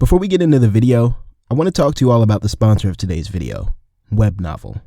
Before we get into the video, I want to talk to you all about the sponsor of today's video, Web Novel.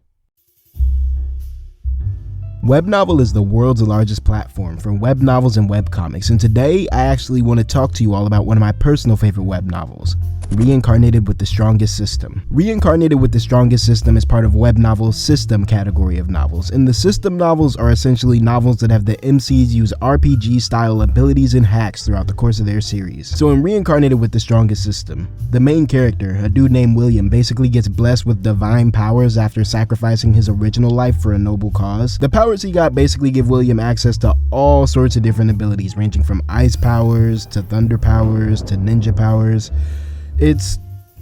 Web Novel is the world's largest platform for web novels and webcomics, and today I actually want to talk to you all about one of my personal favorite web novels, Reincarnated with the Strongest System. Reincarnated with the Strongest System is part of Web Novel's system category of novels, and the system novels are essentially novels that have the MCs use RPG style abilities and hacks throughout the course of their series. So in Reincarnated with the Strongest System, the main character, a dude named William, basically gets blessed with divine powers after sacrificing his original life for a noble cause. The powers he got basically give William access to all sorts of different abilities, ranging from ice powers to thunder powers to ninja powers. It's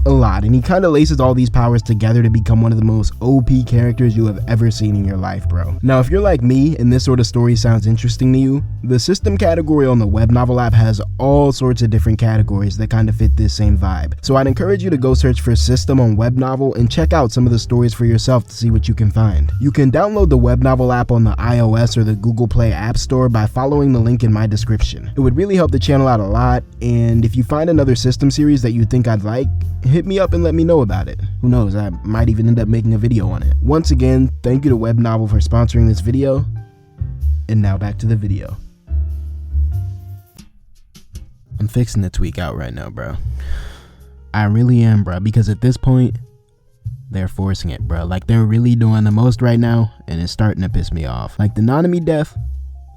a lot, and he kind of laces all these powers together to become one of the most OP characters you have ever seen in your life, bro. Now, if you're like me and this sort of story sounds interesting to you, the system category on the Web Novel app has all sorts of different categories that kind of fit this same vibe. So I'd encourage you to go search for system on Web Novel and check out some of the stories for yourself to see what you can find. You can download the Web Novel app on the iOS or the Google Play App Store by following the link in my description. It would really help the channel out a lot, and if you find another system series that you think I'd like, hit me up and let me know about it. Who knows, I might even end up making a video on it. Once again, thank you to Web Novel for sponsoring this video, and now back to the video. I'm fixing to tweak out right now, bro. I really am, bro, because at this point, they're forcing it, bro. Like, they're really doing the most right now, and it's starting to piss me off. Like, the Nanami death,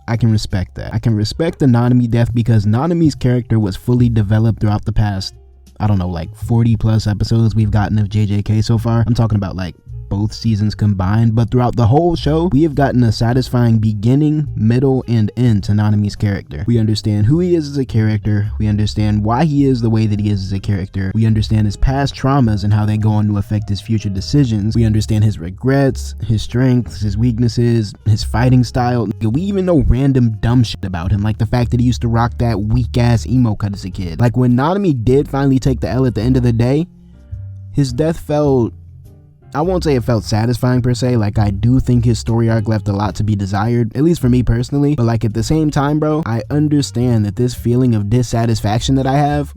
I can respect that. I can respect the Nanami death because Nanami's character was fully developed throughout the past, I don't know, like 40 plus episodes we've gotten of JJK so far. I'm talking about like both seasons combined, but throughout the whole show, we have gotten a satisfying beginning, middle, and end to Nanami's character. We understand who he is as a character, we understand why he is the way that he is as a character, we understand his past traumas and how they go on to affect his future decisions, we understand his regrets, his strengths, his weaknesses, his fighting style. We even know random dumb shit about him, like the fact that he used to rock that weak ass emo cut as a kid. Like when Nanami did finally take the L at the end of the day, his death felt, I won't say it felt satisfying per se. Like, I do think his story arc left a lot to be desired, at least for me personally, but like at the same time, bro, I understand that this feeling of dissatisfaction that I have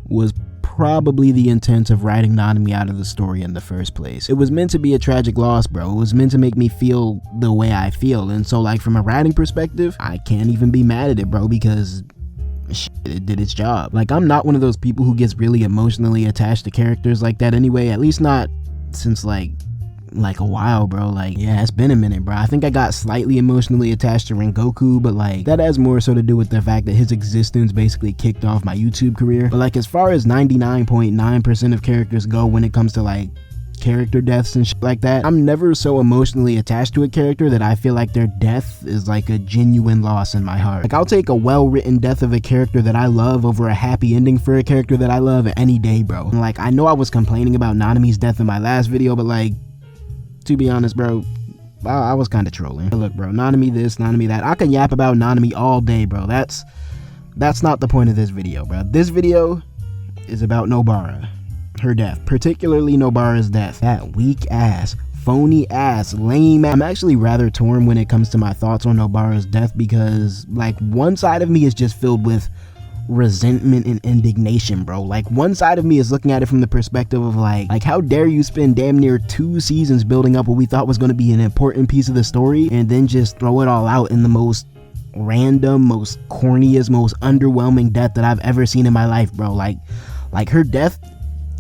was probably the intent of writing Nanami out of the story in the first place. It was meant to be a tragic loss, bro. It was meant to make me feel the way I feel, and so like from a writing perspective, I can't even be mad at it, bro, because it did its job. Like, I'm not one of those people who gets really emotionally attached to characters like that anyway, at least not since like a while, bro. Like, yeah, it's been a minute, bro. I think I got slightly emotionally attached to Rengoku, but like that has more so to do with the fact that his existence basically kicked off my YouTube career. But like, as far as 99.9% of characters go when it comes to like character deaths and shit like that, I'm never so emotionally attached to a character that I feel like their death is like a genuine loss in my heart. Like, I'll take a well-written death of a character that I love over a happy ending for a character that I love any day, bro. And like, I know I was complaining about Nanami's death in my last video, but like, to be honest, bro, I was kind of trolling. Look, bro, Nanami this, Nanami that. I can yap about Nanami all day, bro. That's not the point of this video, bro. This video is about Nobara. Her death, particularly Nobara's death. That weak ass, phony ass, lame ass. I'm actually rather torn when it comes to my thoughts on Nobara's death because like one side of me is just filled with resentment and indignation, bro. Like, one side of me is looking at it from the perspective of like how dare you spend damn near 2 seasons building up what we thought was going to be an important piece of the story and then just throw it all out in the most random, most corniest, most underwhelming death that I've ever seen in my life, bro. Like her death,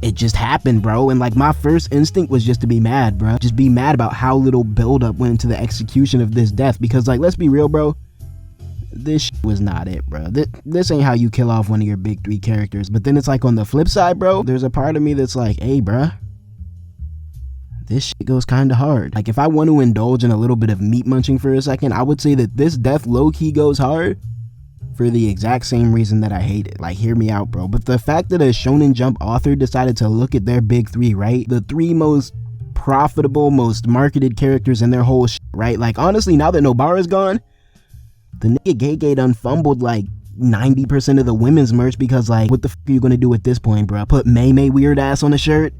it just happened, bro, and like my first instinct was just to be mad, bro. Just be mad about how little buildup went into the execution of this death, because like, let's be real, bro, this shit was not it, bro. This ain't how you kill off one of your big 3 characters. But then it's like, on the flip side, bro, there's a part of me that's like, hey, bro, this shit goes kind of hard. Like, if I want to indulge in a little bit of meat munching for a second, I would say that this death low-key goes hard for the exact same reason that I hate it. Like, hear me out, bro. But the fact that a Shonen Jump author decided to look at their big 3, right? The 3 most profitable, most marketed characters in their whole shit, right? Like, honestly, now that Nobara's gone, the nigga Gege done fumbled like 90% of the women's merch because like, what the f are you gonna do at this point, bro? Put Mei weird ass on a shirt?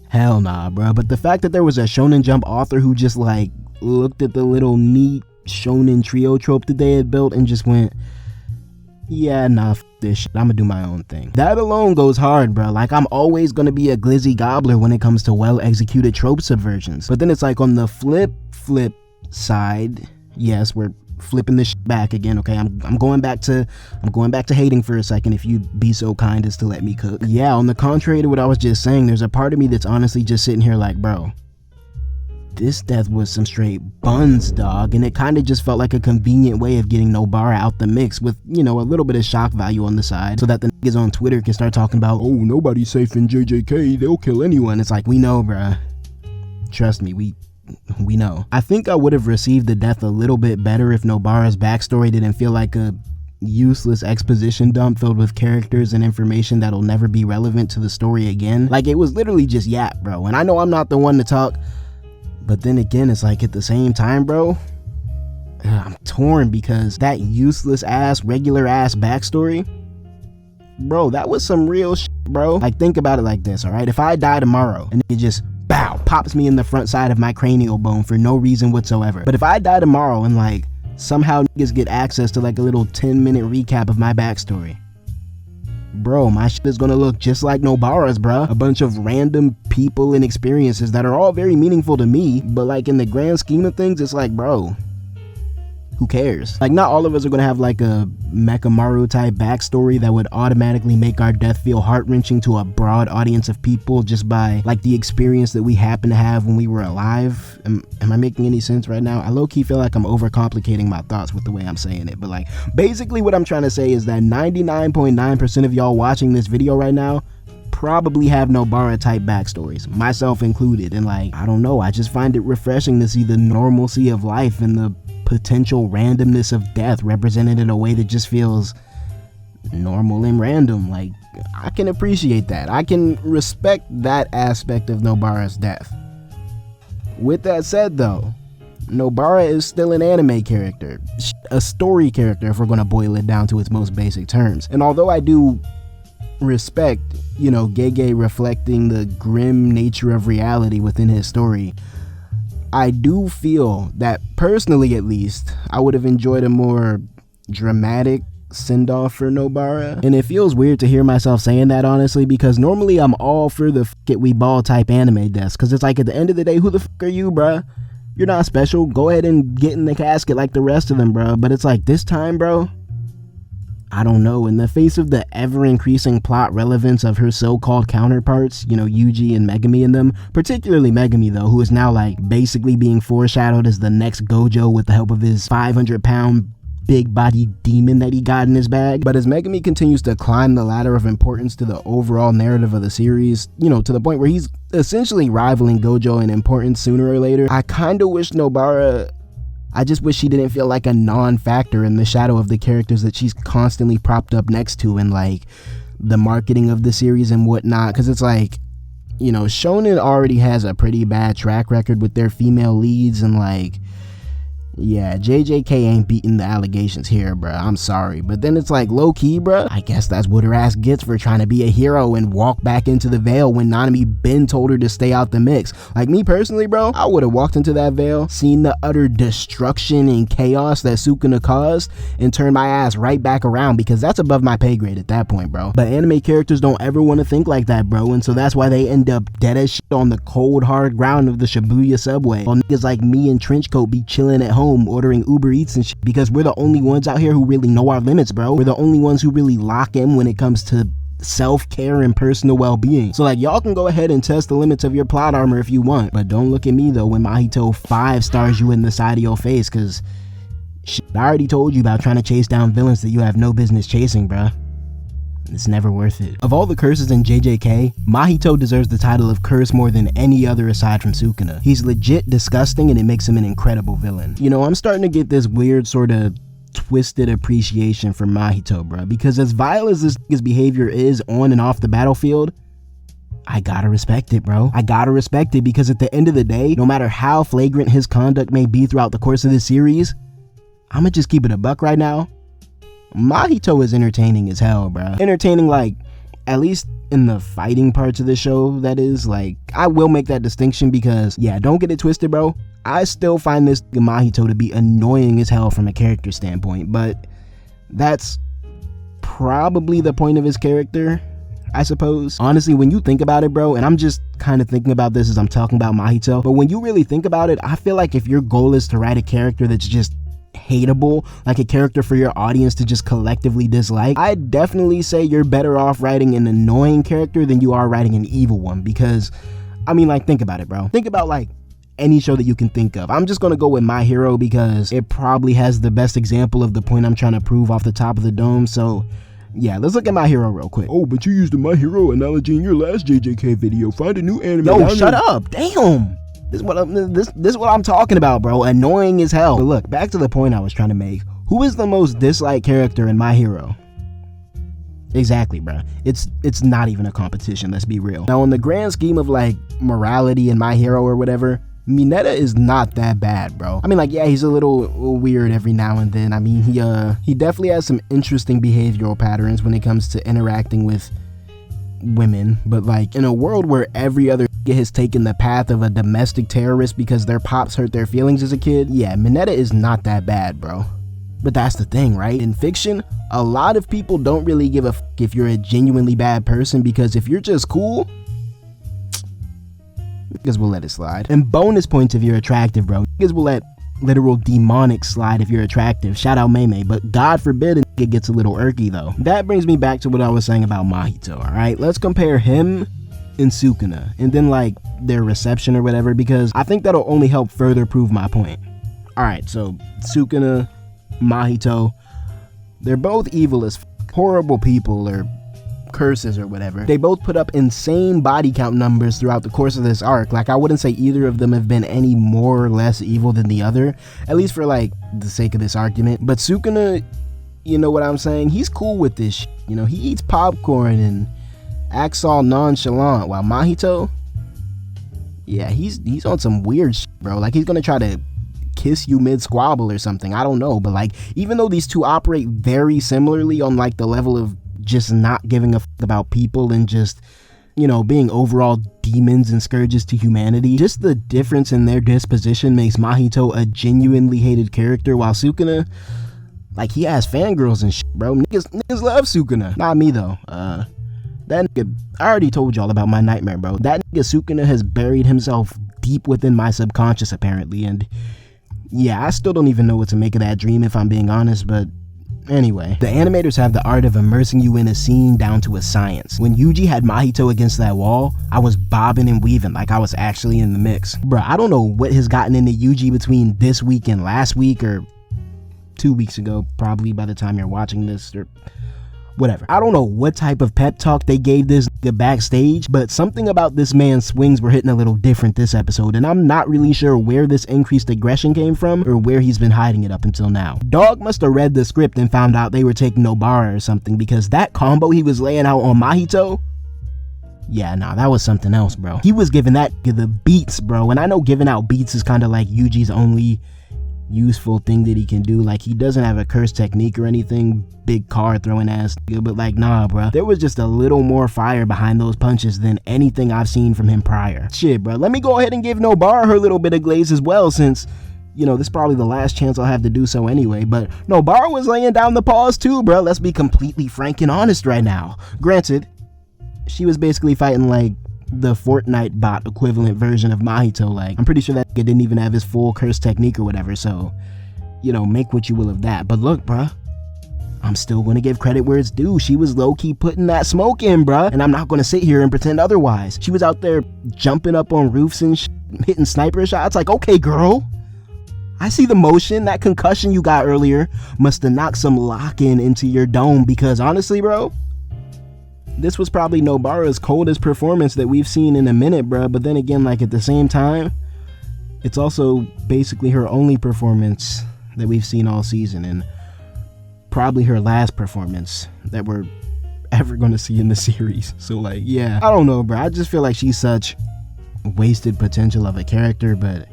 Hell nah, bro. But the fact that there was a Shonen Jump author who just like looked at the little neat shonen trio trope that they had built and just went, yeah, nah, this shit, I'ma do my own thing. That alone goes hard, bro. Like, I'm always gonna be a glizzy gobbler when it comes to well-executed trope subversions. But then it's like on the flip side, yes, we're flipping this shit back again, okay? I'm going back to hating for a second, if you'd be so kind as to let me cook. Yeah, on the contrary to what I was just saying, there's a part of me that's honestly just sitting here like, bro, this death was some straight buns, dog, and it kind of just felt like a convenient way of getting Nobara out the mix with, you know, a little bit of shock value on the side, so that the niggas on Twitter can start talking about, oh, nobody's safe in JJK, they'll kill anyone. It's like, we know, bruh. Trust me, we know. I think I would have received the death a little bit better if Nobara's backstory didn't feel like a useless exposition dump filled with characters and information that'll never be relevant to the story again. Like, it was literally just yap, bro, and I know I'm not the one to talk, but then again, it's like, at the same time, bro, I'm torn, because that useless ass, regular ass backstory, bro, that was some real shit, bro. Like, think about it like this, alright? If I die tomorrow and it just, bow, pops me in the front side of my cranial bone for no reason whatsoever. But if I die tomorrow and, like, somehow niggas get access to, like, a little 10-minute recap of my backstory, bro, my shit is gonna look just like Nobara's, bro. A bunch of random people and experiences that are all very meaningful to me, but, like, in the grand scheme of things, it's like, bro, who cares? Like, not all of us are gonna have, like, a Mechamaru type backstory that would automatically make our death feel heart-wrenching to a broad audience of people just by, like, the experience that we happen to have when we were alive. Am I making any sense right now? I low-key feel like I'm overcomplicating my thoughts with the way I'm saying it, but, like, basically what I'm trying to say is that 99.9% of y'all watching this video right now probably have Nobara type backstories, myself included, and, like, I don't know, I just find it refreshing to see the normalcy of life and the potential randomness of death represented in a way that just feels normal and random. Like, I can appreciate that. I can respect that aspect of Nobara's death. With that said, though, Nobara is still an anime character, a story character if we're gonna boil it down to its most basic terms. And although I do respect, you know, 𝙏𝙖𝙡 reflecting the grim nature of reality within his story, I do feel that, personally at least, I would have enjoyed a more dramatic send-off for Nobara. And it feels weird to hear myself saying that, honestly, because normally I'm all for the it we ball type anime deaths, because it's like, at the end of the day, who the fuck are you, bruh? You're not special. Go ahead and get in the casket like the rest of them, bruh. But it's like, this time, bro, I don't know, in the face of the ever-increasing plot relevance of her so-called counterparts, you know, Yuji and Megami in them, particularly Megami, though, who is now, like, basically being foreshadowed as the next Gojo with the help of his 500-pound big-bodied demon that he got in his bag. But as Megami continues to climb the ladder of importance to the overall narrative of the series, you know, to the point where he's essentially rivaling Gojo in importance sooner or later, I kinda wish Nobara, I just wish she didn't feel like a non-factor in the shadow of the characters that she's constantly propped up next to in, like, the marketing of the series and whatnot. Because it's like, you know, Shonen already has a pretty bad track record with their female leads, and, like, yeah, JJK ain't beating the allegations here, bruh. I'm sorry. But then it's like, low-key, bruh, I guess that's what her ass gets for trying to be a hero and walk back into the veil when Nanami Ben told her to stay out the mix. Like, me personally, bro, I would have walked into that veil, seen the utter destruction and chaos that Sukuna caused, and turned my ass right back around, because that's above my pay grade at that point, bro. But anime characters don't ever want to think like that, bro, and so that's why they end up dead as shit on the cold, hard ground of the Shibuya subway, while niggas like me in trenchcoat be chilling at home ordering Uber Eats and shit, because we're the only ones out here who really know our limits, bro. We're the only ones who really lock in when it comes to self-care and personal well-being. So, like, y'all can go ahead and test the limits of your plot armor if you want, but don't look at me though when Mahito 5 stars you in the side of your face, because shit, I already told you about trying to chase down villains that you have no business chasing, bruh. It's never worth it. Of all the curses in JJK, Mahito deserves the title of curse more than any other aside from Sukuna. He's legit disgusting, and it makes him an incredible villain. You know, I'm starting to get this weird sort of twisted appreciation for Mahito, bruh, because as vile as this nigga's behavior is on and off the battlefield, I gotta respect it, bro. I gotta respect it, because at the end of the day, no matter how flagrant his conduct may be throughout the course of this series, I'ma just keep it a buck right now. Mahito is entertaining as hell, bro. Entertaining, like, at least in the fighting parts of the show, that is. Like, I will make that distinction because, yeah, don't get it twisted, bro. I still find this Mahito to be annoying as hell from a character standpoint, but that's probably the point of his character, I suppose. Honestly, when you think about it, bro, and I'm just kind of thinking about this as I'm talking about Mahito, but when you really think about it, I feel like if your goal is to write a character that's just hateable, like a character for your audience to just collectively dislike, I'd definitely say you're better off writing an annoying character than you are writing an evil one. Because, I mean, like, think about it, bro. Think about, like, any show that you can think of. I'm just gonna go with My Hero because it probably has the best example of the point I'm trying to prove off the top of the dome. So yeah, let's look at My Hero real quick. Oh, but you used the My Hero analogy in your last JJK video. Find a new anime. Yo, shut up. Damn. This is what I'm talking about, bro. Annoying as hell. But look, back to the point I was trying to make. Who is the most disliked character in My Hero? Exactly, bro. It's not even a competition, let's be real. Now, in the grand scheme of like morality in My Hero or whatever, Mineta is not that bad, bro. I mean, like, yeah, he's a little weird every now and then. I mean, he definitely has some interesting behavioral patterns when it comes to interacting with women. But like, in a world where every other has taken the path of a domestic terrorist because their pops hurt their feelings as a kid, yeah, Mineta is not that bad, bro. But that's the thing, right? In fiction, a lot of people don't really give a f if you're a genuinely bad person, because if you're just cool, niggas will let it slide. And bonus points if you're attractive, bro. Niggas will let literal demonic slide if you're attractive. Shout out Mei. But God forbid a nigga gets a little irky though. That brings me back to what I was saying about Mahito, alright? Let's compare him and Sukuna, and then like their reception or whatever, because I think that'll only help further prove my point. Alright, so Sukuna, Mahito, they're both evil as horrible people, or curses or whatever. They both put up insane body count numbers throughout the course of this arc. Like, I wouldn't say either of them have been any more or less evil than the other, at least for like the sake of this argument. But Sukuna, you know what I'm saying, he's cool with this shit. You know, he eats popcorn and acts all nonchalant, while Mahito, yeah, he's on some weird shit, bro. Like, he's gonna try to kiss you mid squabble or something. I don't know, but like, even though these two operate very similarly on like the level of just not giving a f about people and just, you know, being overall demons and scourges to humanity, just the difference in their disposition makes Mahito a genuinely hated character, while Sukuna, like, he has fangirls and shit, bro. Niggas love Sukuna. Not me though. That nigga, I already told y'all about my nightmare, bro. That nigga Sukuna has buried himself deep within my subconscious apparently, and yeah, I still don't even know what to make of that dream if I'm being honest. But anyway, the animators have the art of immersing you in a scene down to a science. When Yuji had Mahito against that wall, I was bobbing and weaving like I was actually in the mix. Bruh, I don't know what has gotten into Yuji between this week and last week, or 2 weeks ago, probably by the time you're watching this, or whatever. I don't know what type of pep talk they gave this nigga backstage, but something about this man's swings were hitting a little different this episode, and I'm not really sure where this increased aggression came from or where he's been hiding it up until now. Dog must have read the script and found out they were taking Nobara or something, because that combo he was laying out on Mahito, yeah, nah, that was something else, bro. He was giving that the beats, bro, and I know giving out beats is kind of like Yuji's only useful thing that he can do. Like, he doesn't have a curse technique or anything, big card throwing ass, but like, nah, bro, there was just a little more fire behind those punches than anything I've seen from him prior. Shit, bro, let me go ahead and give Nobara her little bit of glaze as well, since, you know, this is probably the last chance I'll have to do so anyway. But Nobara was laying down the paws too, bro. Let's be completely frank and honest right now. Granted, she was basically fighting like the Fortnite bot equivalent version of Mahito. Like, I'm pretty sure that kid didn't even have his full curse technique or whatever, so, you know, make what you will of that. But look, bruh, I'm still gonna give credit where it's due. She was low-key putting that smoke in, bruh, and I'm not gonna sit here and pretend otherwise. She was out there jumping up on roofs and hitting sniper shots. Like, okay, girl, I see the motion. That concussion you got earlier must have knocked some lock-in into your dome, because honestly, bro, this was probably Nobara's coldest performance that we've seen in a minute, bruh. But then again, like, at the same time, it's also basically her only performance that we've seen all season, and probably her last performance that we're ever going to see in the series. So like, yeah, I don't know, bro. I just feel like she's such wasted potential of a character, but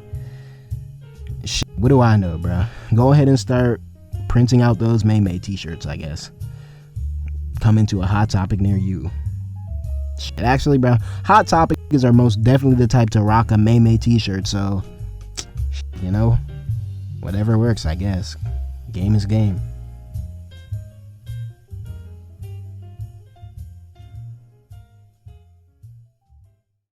shit, what do I know, bro? Go ahead and start printing out those Mei t-shirts, I guess. Coming to a Hot Topic near you. Shit, actually, bro, Hot Topics are most definitely the type to rock a Mei t-shirt, so, you know, whatever works, I guess. Game is game.